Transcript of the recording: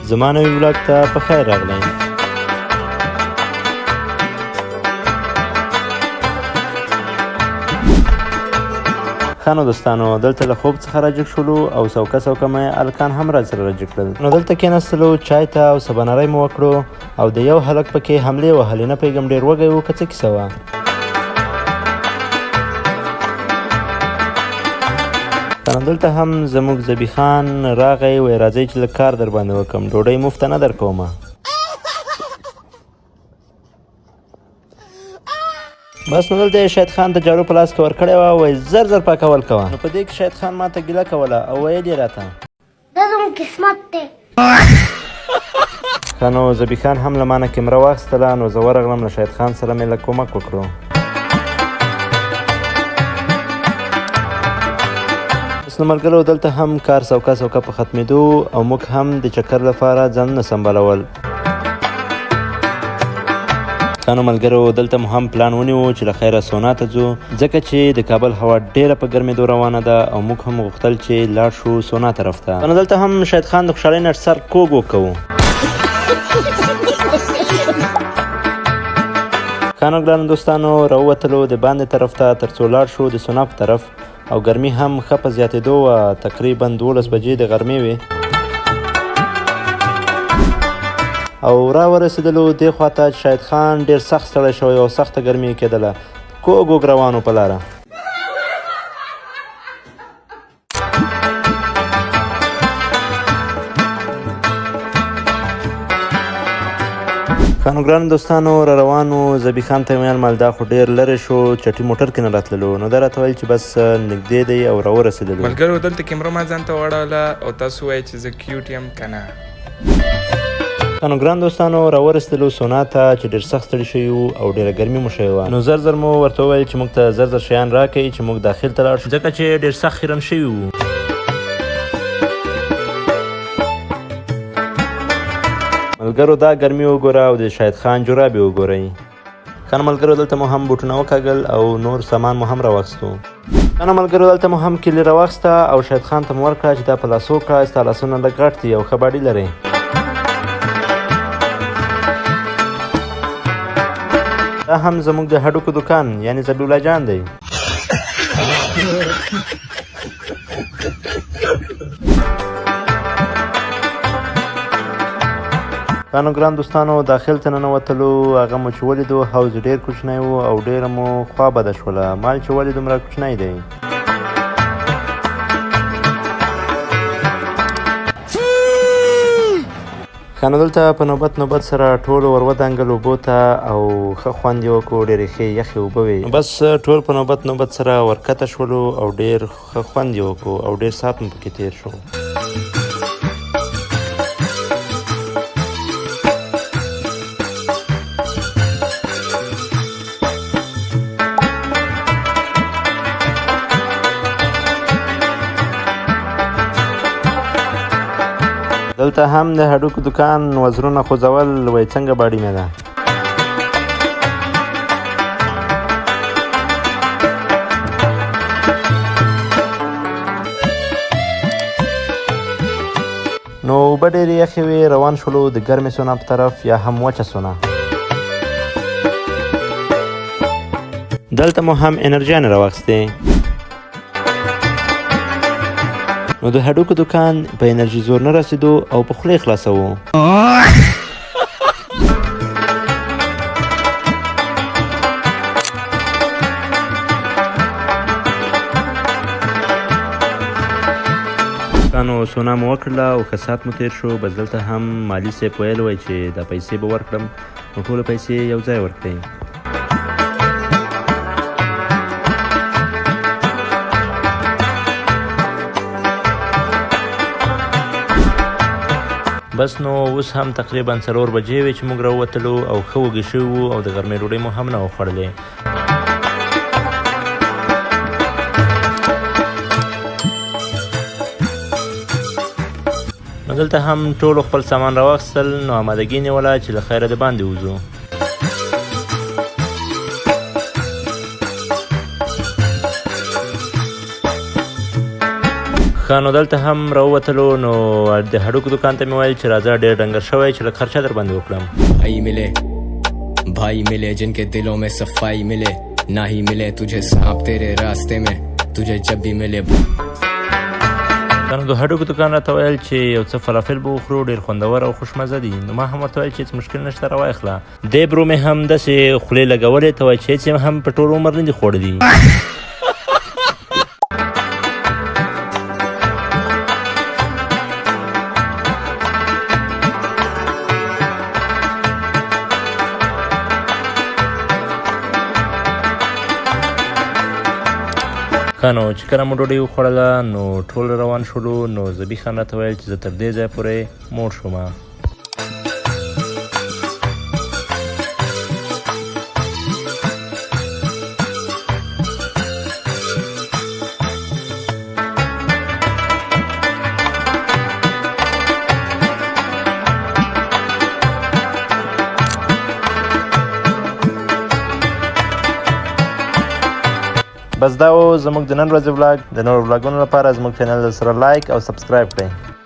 زما نوي ولاګ ته په خیر راغلی. ښه نو دوستانو، دلته له خوب څخه راجګ شولو او څوکه مې هلکان هم راسره راجګ کړل. نو دلته کېناستلو، چای ته او سبانارۍ مو وکړو او د یو هلک پکې حملې وهلې. نه پوهېږم ډېر وږی و که څه کیسه وه. دلته هم زموږ ذبي خان راغی، وایي راځئ چې لږ کار در باندې وکړم، ډوډۍ مفته نه در کومه. بس نو دلته یې شاهد خان ته جارو په لاس کې ورکړې وه، وایي زر زر پاکول کوه. نو په دې کې شاهد خان ما ته ګیله کوله او ویل یې راته دا زموږ قسمت دی. ښه نو ذبي خان هم له ما نه کیمره واخیستله، نو زه ورغلم له شاهد خان سره مې لږ کومک وکړو. نو ملګرو دلته هم کار څوکه په ختمېدو او موږ هم د چکر لپاره ځانونه سنبالول. ښه نو ملګرو دلته مو هم پلان ونیو چې له خیره سونا ته ځو، ځکه چې د کابل هوا ډېره په ګرمېدو روانه ده او موږ هم غوښتل چې لاړ شو سونا طرف ته. نو دلته هم شاهد خان د خوشحالۍ نه سر کوږ وکوو. ښه نو ګرانو دوستانو راووتلو د باندې طرف ته تر څو لاړ شو د سونا په طرف، او ګرمي هم ښه په زیاتېدو وه، تقریبا 12 بجې د غرمې وې. او را ورسېدلو دې خوا ته چې شاهد خان ډېر سخت ستړی شوی او سخته ګرمي یې کېدله، کوږ روانو په لاره. ښه نو ګرانو دوستانو را روانو، ذبي خان ته مې ویل مال دا خو ډېر لرې شو، چټي موټر کې نه راتللو. نو دا راته ویل چې بس نږدې دی او را ورسېدلو. ملګرو دلته کیمره ما ځان ته وړوله او تاسو وایئ چې زه کیوټ یم که نه. نو ګران دوستانو را ورسېدلو سونا ته چې ډېر سخت ستړي شوي وو او ډېره ګرمي مو شوې وه. نو زر مو ورته وویل چې موږ ته زر شیان راکئ چې موږ داخل ته لاړ شو، ځکه چې ډېر سخت خیرن شوي وو. ملګرو دا ګرمي وګوره او د شاهد خان جرابې وګورئ. ښه نو ملګرو دلته مو هم بوټونه وکاږل او نور سامان مو هم راواخیستو. ښه نو ملګرو دلته مو هم کیلي راواخیسته او شاهد خان ته مو ورکړه چې دا په لاسو کړه، ستا لاسونه لږ غټ دي او ښه باډي لرئ. دا هم زموږ د هډوکو دکان یعنې ذبیح الله جان دی. ښه نو ګران دوستانو داخل ته ننوتلو، هغه مو چې ولیدو حوض ډېر کوچنی و او ډېره مو خوا بده شوله، مال چې ولې دومره کوچنی دی. ښه نو دلته په نوبت سره ټولو ور ودانګل اوبو ته او ښه خوند یې وکړو، ډېرې ښې یخې اوبه وې. بس ټول په نوبت سره ورکته شولو او ډېر ښه خوند یې وکړو او ډېر ساعت مو پکې تېر شو. دلته هم د هډوکو دکان وزرونه خوځول، وایي څنګه باډي مې ده. نو اوبه ډېرې یخې وې، روان شولو د ګرمې سونا په طرف یا هم وچه سونا. دلته مو هم انرژیانې راواخیستې. نو د هډوکو دکان په انرژي زور نه رسېدو او په خوله یې خلاصوو. نو سونا مو وکړله او ښه ساعت مو تېر شو. بس دلته هم مالي صاحب ویل وایي چې دا پیسې به ورکړم، نو ټوله پیسې یو ځای ورکړئ. بس نو اوس هم تقریبا 4 بجې وې چې موږ راووتلو او ښه وږي شوي وو او د غرمې ډوډۍ مو هم نه وه خوړلې. نو دلته هم ټولو خپل سامان راواخیستل، نو امادګي نیوله چې له خیره د باندې وځو. ښه نو دلته هم راووتلو نو د هډوکو دکان ته مې ویل چې راځه ډېر ډنګر شوی چې لږ خرچه در باندې وکړم भाई मिले भाई मिले जिनके दिलों में सफाई मिले ना ही मिले तुझे सांप तेरे रास्ते में तुझे जब भी मिले نو د هډوکو دکان راته ویل چې یو څه فلافل به وخورو ډېر خوندور او خوشمزه دي نو ما هم ورته ویل چې هېڅ مشکل نشته راواخله دې برو مې هم داسې خولې لګولې ته وایي چې هېڅ یې هم په ټول عمر نه دي خوړلي ښه نو چې کله مو ډوډۍ وخوړله نو ټول روان شولو نو زبي خان راته ویل چې زه تر دې ځایه پورې موړ شوم بس دا و زموږ د نن ورځې ولاګ د نورو ولاګونو لپاره زموږ چینل سره لایک او سبسکرایب کړئ